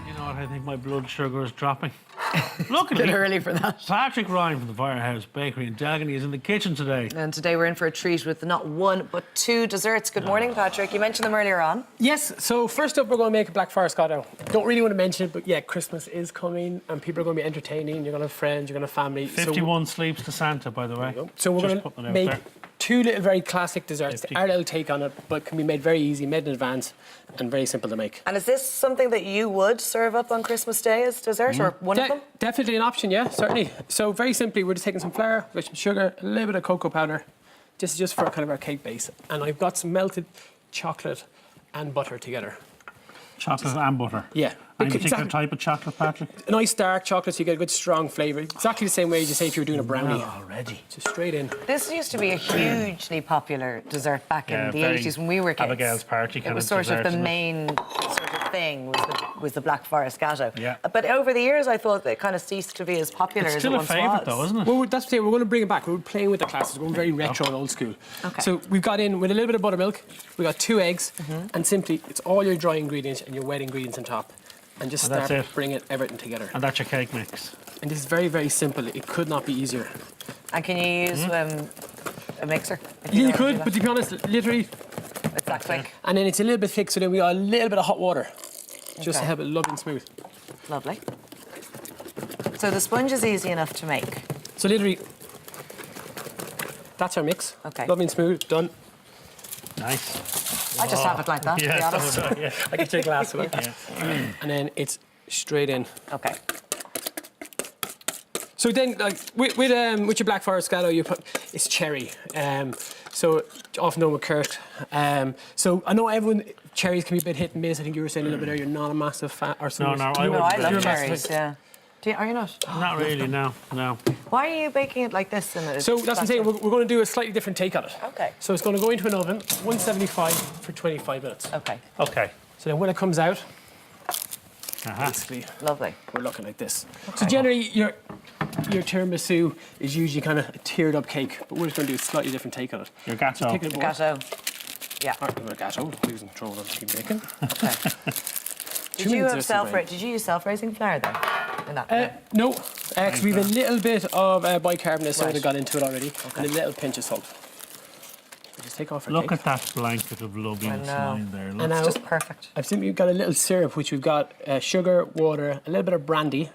You know what? I think my blood sugar is dropping. Look at Bit me. early for that. Patrick Ryan from the Firehouse Bakery in Dalgany is in the kitchen today. And today we're in for a treat with not one, but two desserts. Good morning, Patrick. You mentioned them earlier on. Yes, so first up we're going to make a Black Forest Gateau. Don't really want to mention it, but yeah, Christmas is coming and people are going to be entertaining. You're going to have friends, you're going to have family. 51 sleeps to Santa, by the way. So we're Just going to putting it out make there. two little very classic desserts. 50. Our little take on it, but can be made very easy, made in advance and very simple to make. And is this something that you would serve up on Christmas Day as dessert, or one of them? Definitely an option, yeah, certainly. So very simply, we're just taking some flour, with some sugar, a little bit of cocoa powder. This is just for kind of our cake base. And I've got some melted chocolate and butter together. Chocolate and butter. Yeah. Any particular type of chocolate, Patrick? A nice dark chocolate so you get a good strong flavour. Exactly the same way as you say if you were doing a brownie. Already. Just straight in. This used to be a hugely popular dessert back in the very 80s when we were kids. Abigail's party It kind was of sort dessert, of the isn't it? main sort of thing was the Black Forest Gateau. Yeah. But over the years, I thought it kind of ceased to be as popular It's as still it a once favourite, was. though, isn't it? Well, that's the thing, we're going to bring it back. We're playing with the classes. We're going very retro and old school. Okay. So we've got in with a little bit of buttermilk, we got 2 eggs, and simply it's all your dry ingredients and your wet ingredients on top. And just And that's start it. bringing everything together. And that's your cake mix. And this is very, very simple. It could not be easier. And can you use a mixer? if Yeah, know you how to do could, that? but to be honest, literally, It's that quick. and then it's a little bit thick, so then we got a little bit of hot water, just to Okay. help it lovely and smooth. Lovely. So the sponge is easy enough to make. So literally, that's our mix. Okay. Lovely and smooth, done. Nice. I just have it like that, to be Yeah, honest. yeah. I get your glass of it. And then it's straight in. Okay. So then, like with your Black Forest Gateau, you put it's cherry. So often known with Kurt. So I know everyone cherries can be a bit hit and miss. I think you were saying a little bit earlier. You're not a massive fan, or No, no, I No, wouldn't I be. love You're a massive cherries, fan. yeah. Are you not? Not really, no, no. Why are you baking it like this? So that's what I'm saying. We're going to do a slightly different take on it. Okay. So it's going to go into an oven, 175 for 25 minutes. Okay, Okay. So then when it comes out, Uh-huh. basically lovely. we're looking like this. So generally your tiramisu is usually kind of a tiered up cake, but we're just going to do a slightly different take on it. Your gateau. Take it aboard. Gateau. Yeah. Or gateau, losing control of the bacon. Okay. Did you have Did you use self-raising flour then? In that? No, because we've a little bit of bicarbonate soda Right. got into it already, and a little pinch of salt. So just take off our Look cake. at that blanket of loveliness I know. lying there. And Look. now, It's just perfect. I've seen we've got a little syrup, which we've got sugar, water, a little bit of brandy,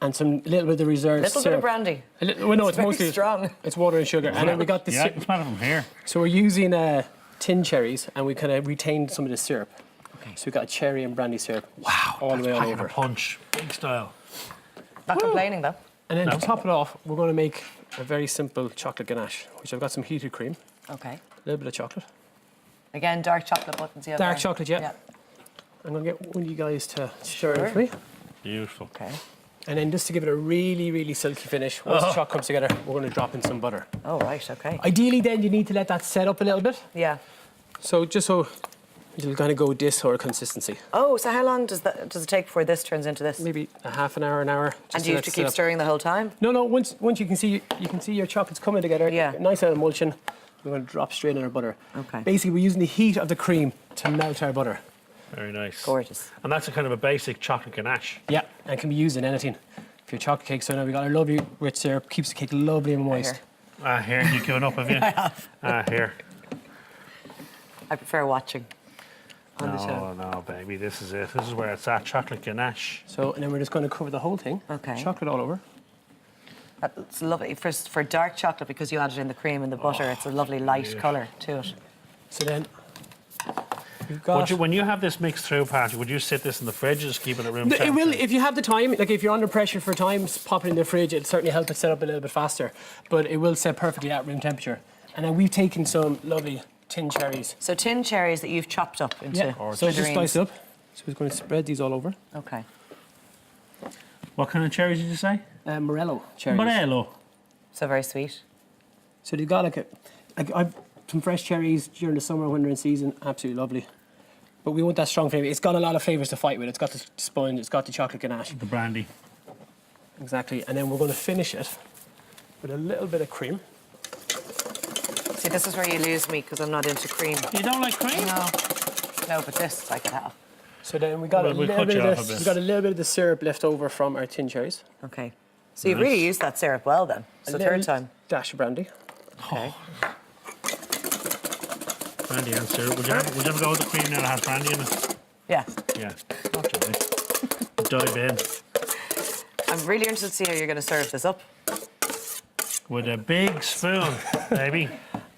and some little bit of reserve Little syrup. bit of brandy. Well, no, it's very mostly strong. It's water and sugar, and then we got the. Yeah, I can smell it from here. So we're using tin cherries, and we kind of retained some of the syrup. Okay. So we got a cherry and brandy syrup. Wow, all the way all packing a over. punch, big style. Not complaining though. And then to top it off, we're going to make a very simple chocolate ganache, which I've got some heated cream, Okay. a little bit of chocolate. Again, dark chocolate buttons. You have Dark there. chocolate, yeah. I'm going to get one of you guys to stir Sure. it for me. Beautiful. Okay. And then just to give it a really, really silky finish, once the chocolate comes together, we're going to drop in some butter. Oh, right, okay. Ideally, then you need to let that set up a little bit. Yeah. So just so it'll kind of go this sort of consistency. Oh, so how long does it take before this turns into this? Maybe a half an hour, an hour. just And do you have let to it keep set up. stirring the whole time? No, no. Once you can see your chocolates coming together. Yeah. Nice out emulsion. We're going to drop straight in our butter. Okay. Basically, we're using the heat of the cream to melt our butter. Very nice. Gorgeous. And that's a kind of a basic chocolate ganache. Yeah, and it can be used in anything. If your chocolate cake, so now we got our lovely rich syrup, keeps the cake lovely and moist. Here. Here, you giving up, have you? I have. Here. I prefer watching on the No, show. no, baby, this is it. This is where it's at, chocolate ganache. So, and then we're just going to cover the whole thing. Okay. Chocolate all over. It's lovely for dark chocolate because you added in the cream and the butter. It's a lovely light colour to it. So then we've got. When you have this mixed through, Patrick, would you sit this in the fridge or just keep it at room No, it temperature? will, if you have the time, like if you're under pressure for time, just pop it in the fridge. It'll certainly help it set up a little bit faster. But it will set perfectly at room temperature. And then we've taken some lovely tin cherries. So tin cherries that you've chopped up into So just smithereens. slice up. So we're going to spread these all over. Okay. What kind of cherries did you say? Morello cherries. Morello. So very sweet. So they've got I've some fresh cherries during the summer when they're in season. Absolutely lovely. But we want that strong flavour. It's got a lot of flavours to fight with. It's got the sponge, it's got the chocolate ganache. The brandy. Exactly. And then we're going to finish it with a little bit of cream. See, this is where you lose me because I'm not into cream. You don't like cream? No. No, but this I could have. So then we got Well, a we'll little cut bit you of off a bit. we got a little bit of the syrup left over from our tin cherries. Okay. So you've really used that syrup well then. It's the third time. Dash of brandy. Okay. Brandy and syrup. Would you ever go with the cream now that has brandy in it? Yeah. Yeah. That's all right. Dive in I'm really interested to see how you're going to serve this up. with a big spoon, baby.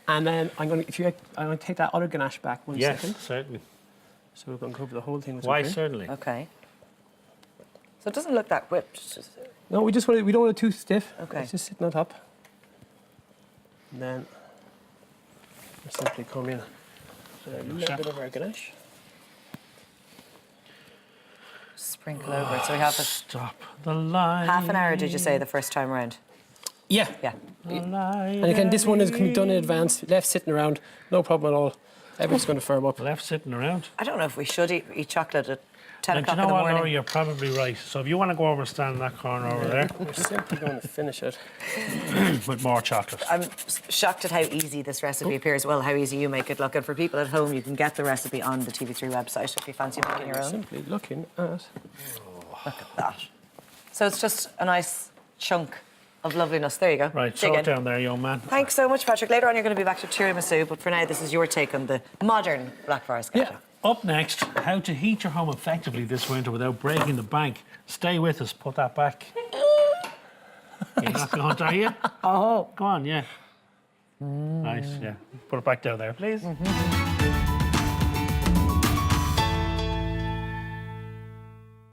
And then I'm going to take that other ganache back one Yes, second. certainly. So we're going to cover the whole thing with Why, some cream. certainly. Okay. So it doesn't look that whipped. It's just- No, we don't want it too stiff. Okay. It's just sitting on top. And then we simply come in with a little bit of our ganache. Sprinkle over it. So we have it Stop the line. half an hour, did you say, the first time around? Yeah. Yeah. And again, this one can be done in advance. Left sitting around, no problem at all. Everything's going to firm up. Left sitting around. I don't know if we should eat chocolate at 10 And do o'clock you know in the what, morning. Laura? You're probably right. So if you want to go over and stand in that corner over there We're simply going to finish it. with more chocolate. I'm shocked at how easy this recipe appears. Well, how easy you make it look. And for people at home, you can get the recipe on the TV3 website if you fancy making your own. Simply looking at. Look at that. So it's just a nice chunk of loveliness. There you go. Right, Dig throw it in. down there, young man. Thanks so much, Patrick. Later on, you're going to be back to tiramisu, but for now, this is your take on the modern Black Forest Gateau. Yeah. Up next, how to heat your home effectively this winter without breaking the bank. Stay with us. Put that back. You're not going to, are you? Oh. Go on, yeah. Nice, yeah. Put it back down there, please.